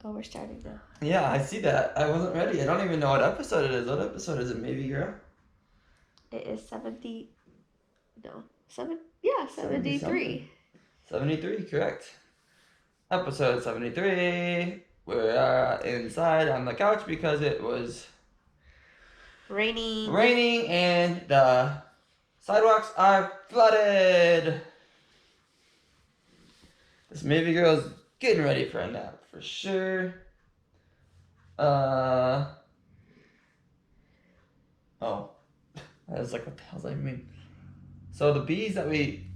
Oh, we're starting now. Yeah, I see that. I wasn't ready. I don't even know what episode it is. What episode is it, maybe, girl? It is 70. No. 73. 73, correct. Episode 73. We're inside on the couch because it was Raining. and the sidewalks are flooded. This maybe girl's getting ready for a nap for sure. Oh. I was like, what the hell does that mean? So the bees that we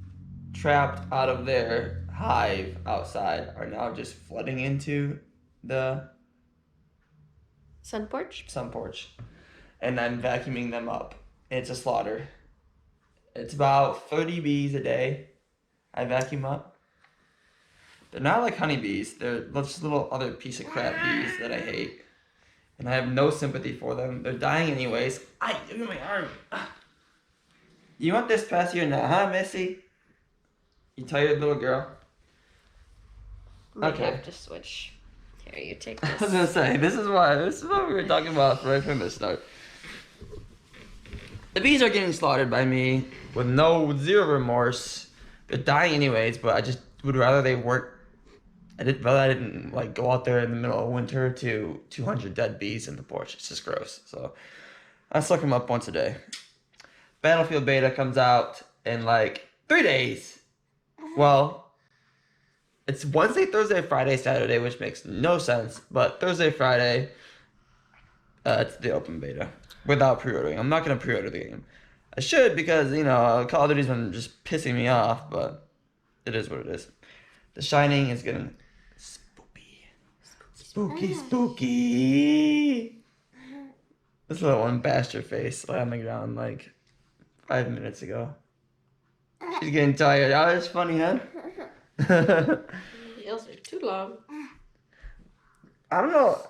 trapped out of their hive outside are now just flooding into the Sun porch. And I'm vacuuming them up. It's a slaughter. It's about 30 bees a day I vacuum up. They're not like honeybees. They're just little other piece of crap bees that I hate. And I have no sympathy for them. They're dying anyways. Look at my arm. You want this past year now, huh, Missy? You tired little girl? Okay. Have to switch. Here, you take this. I was gonna say, this is what we were talking about right from the start. The bees are getting slaughtered by me with zero remorse. They're dying anyways, but I just would rather they weren't. I didn't like go out there in the middle of winter to 200 dead bees in the porch. It's just gross. So I suck them up once a day. Battlefield Beta comes out in like 3 days. Well, it's Wednesday, Thursday, Friday, Saturday, which makes no sense. But Thursday, Friday, it's the open beta without pre-ordering. I'm not gonna pre-order the game. I should because Call of Duty's been just pissing me off, but it is what it is. The Shining is getting spooky. This little one bashed her face on the ground like 5 minutes ago. She's getting tired. Oh, that's funny, huh? Nails are too long. I don't know.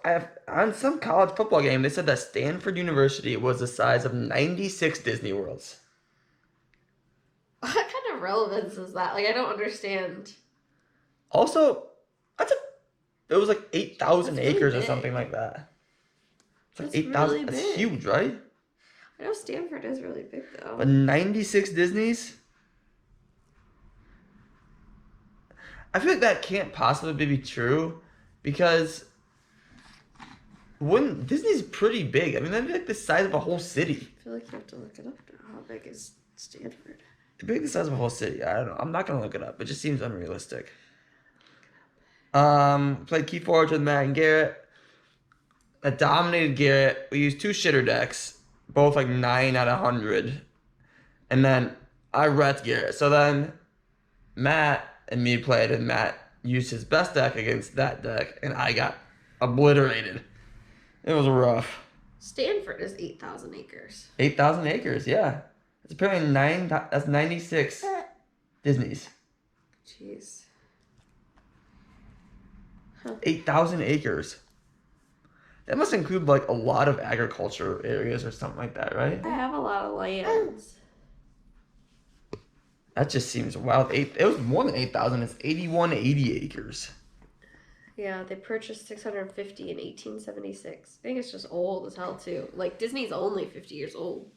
On some college football game, they said that Stanford University was the size of 96 Disney Worlds. What kind of relevance is that? Like, I don't understand. Also, it was like 8,000 acres really or something like that. It's like that's 8,000. Really that's big. Huge, right? I know Stanford is really big, though. But 96 Disneys? I feel like that can't possibly be true because Disney's pretty big. I mean, that'd be like the size of a whole city. I feel like you have to look it up now. How big is Stanford? It's big the size of a whole city. I don't know. I'm not gonna look it up. It just seems unrealistic. Played Keyforge with Matt and Garrett. I dominated Garrett. We used 2 shitter decks, both like 9 out of 100. And then I wrecked Garrett. So then Matt and me played, and Matt used his best deck against that deck, and I got obliterated. It was rough. Stanford is 8,000 acres. 8,000 acres, yeah. It's apparently that's 96 Disneys. Jeez. Huh. 8,000 acres. That must include like a lot of agriculture areas or something like that, right? I have a lot of lands. That just seems wild. It was more than 8,000. It's 8180 acres. Yeah, they purchased 650 in 1876. I think it's just old as hell, too. Like, Disney's only 50 years old.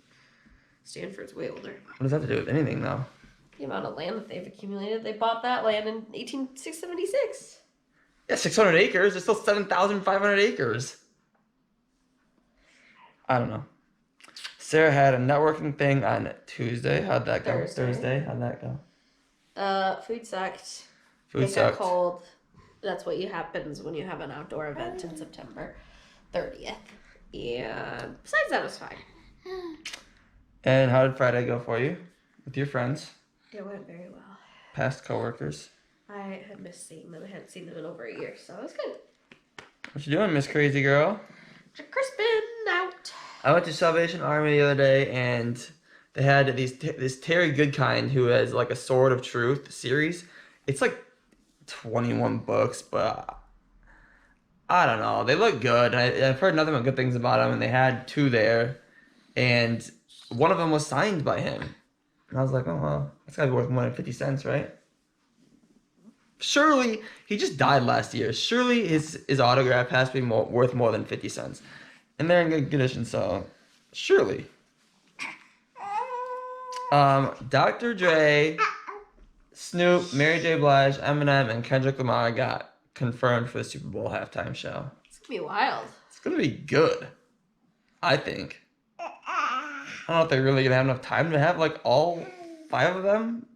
Stanford's way older. What does that have to do with anything, though? The amount of land that they've accumulated. They bought that land in 1876. Yeah, 600 acres. It's still 7,500 acres. I don't know. Sarah had a networking thing on Tuesday. How'd that go? Thursday. How'd that go? Food sucked. Food sucked. Cold. That's what happens when you have an outdoor event in September 30th. And besides that, it was fine. And how did Friday go for you with your friends? It went very well. Past coworkers? I had missed seeing them. I hadn't seen them in over a year, so it was good. What you doing, Miss Crazy Girl? Crispin out. I went to Salvation Army the other day, and they had this Terry Goodkind, who has like a Sword of Truth series. It's like 21 books, but I don't know. They look good. I've heard nothing but good things about them, and they had 2 there, and one of them was signed by him. And I was like, oh, well, that's got to be worth more than 50 cents, right? Surely he just died last year. Surely his autograph has to be worth more than 50 cents, and they're in good condition. So surely, Dr. Dre, Snoop, Mary J. Blige, Eminem, and Kendrick Lamar got confirmed for the Super Bowl halftime show. It's gonna be wild. It's gonna be good, I think. I don't know if they're really gonna have enough time to have like all 5 of them.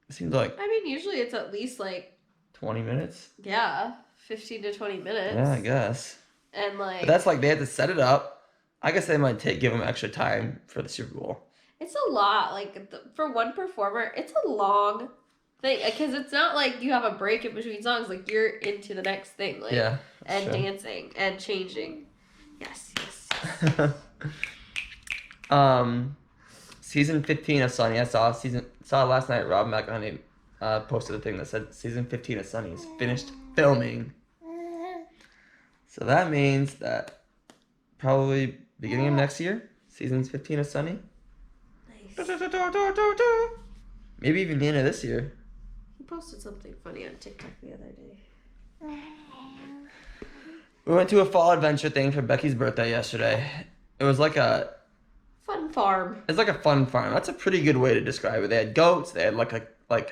It seems like I mean, usually it's at least like 20 minutes. yeah, 15 to 20 minutes. Yeah, I guess. And like, But that's like they had to set it up. I guess they might give them extra time for the Super Bowl. it's a lot. Like for one performer, it's a long thing because it's not like you have a break in between songs. Like you're into the next thing. Like, Yeah. And true. dancing and changing. Yes. Season 15 of Sunny. I saw it last night. Rob McElhenney posted a thing that said season 15 of Sunny is finished filming. So that means that probably beginning of next year, season 15 of Sunny. Nice. Maybe even the end of this year. He posted something funny on TikTok the other day. We went to a fall adventure thing for Becky's birthday yesterday. It was like a Fun farm. It's like a fun farm. That's a pretty good way to describe it. They had goats. They had like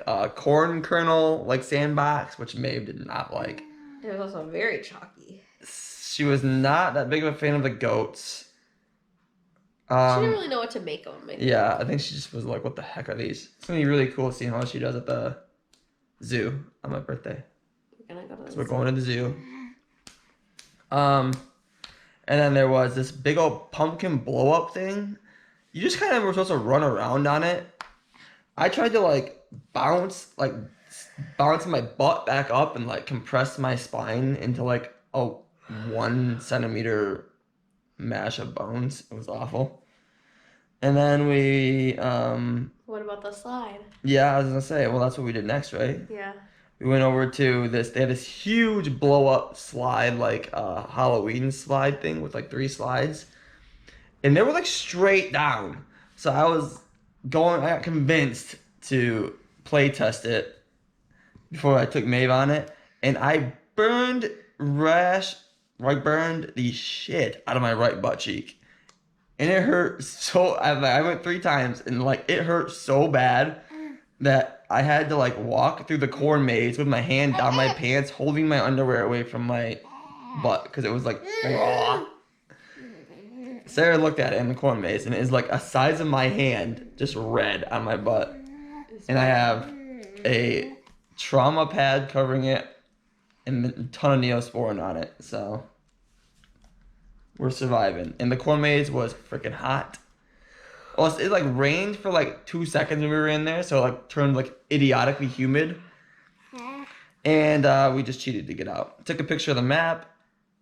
a corn kernel like sandbox, which Maeve did not like. It was also very chalky. She was not that big of a fan of the goats. She didn't really know what to make of them. Yeah, I think she just was like, "What the heck are these?" It's gonna be really cool seeing how she does at the zoo on my birthday. We're gonna go to the So we're going to the zoo. And then there was this big old pumpkin blow up thing. You just kind of were supposed to run around on it. I tried to like bounce my butt back up and like compress my spine into like a 1 centimeter mash of bones. It was awful. And then we What about the slide? yeah, I was gonna say, well, that's what we did next, right? Yeah. We went over to this. They had this huge blow up slide, like Halloween slide thing with like 3 slides, and they were like straight down. So I got convinced to play test it before I took Maeve on it, and I burned the shit out of my right butt cheek, and it hurt so. I went 3 times, and like it hurt so bad that I had to like walk through the corn maze with my hand down my pants, holding my underwear away from my butt because it was like raw. Sarah looked at it in the corn maze and it is like a size of my hand, just red on my butt. And I have a trauma pad covering it and a ton of Neosporin on it. So we're surviving. And the corn maze was freaking hot. Well, it like rained for like 2 seconds when we were in there, so it like turned like idiotically humid. And we just cheated to get out. Took a picture of the map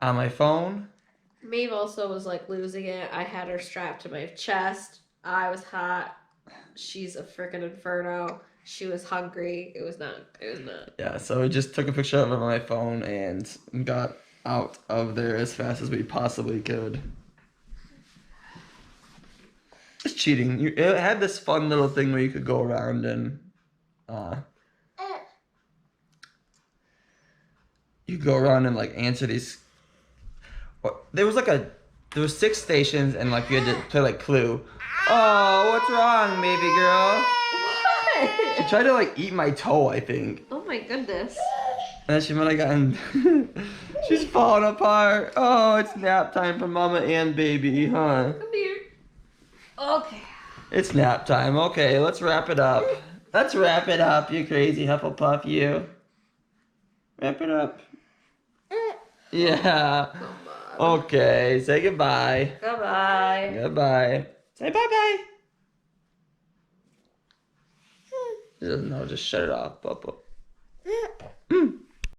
on my phone. Maeve also was like losing it. I had her strapped to my chest. I was hot. She's a freaking inferno. She was hungry. It was not. Yeah, so we just took a picture of it on my phone and got out of there as fast as we possibly could. It's cheating. It had this fun little thing where you could go around and like answer these. There was 6 stations and like you had to play like Clue. Oh, what's wrong, baby girl? What? She tried to like eat my toe, I think. Oh my goodness. And then she might have gotten. She's falling apart. Oh, it's nap time for mama and baby, huh? Come here. Okay. It's nap time. Okay, let's wrap it up. Let's wrap it up, you crazy Hufflepuff, you. Wrap it up. Yeah. Come on. Okay, say goodbye. Goodbye. Goodbye. Say bye-bye. She doesn't know, just shut it off.